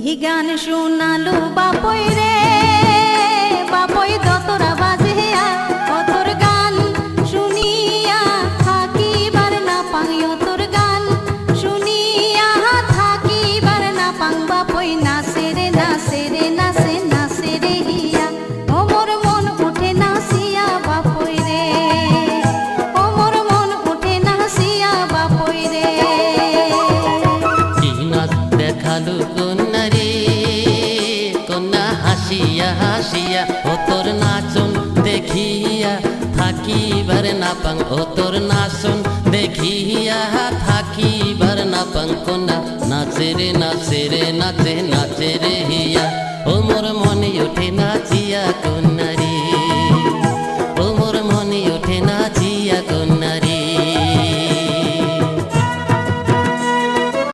গান শোনালো বাপই রে বাপই দতরা বাজিয়া অতর গান শুনিয়া থাকিবার না পাই অতর গান শুনিয়া থাকিবার না পাং বাপই নাচে রে নাচে রে নাচে নাচে রে হিয়া ওমর মন উঠে নাচিয়া বাপই রে ওমর মন উঠে নাচিয়া বাপই রে কি নাচ দেখালো কন্যা রে কন্যা হাসিয়া হাসিয়া ও তোর নাচন দেখিয়া থাকিবার না পাং ও তোর নাচন দেখিয়া থাকিবার না পাং কন্যা নাচে রে নাচে রে নাচে নাচে রে হিয়া ও মোর মনে ওঠে নাচিয়া কন্যা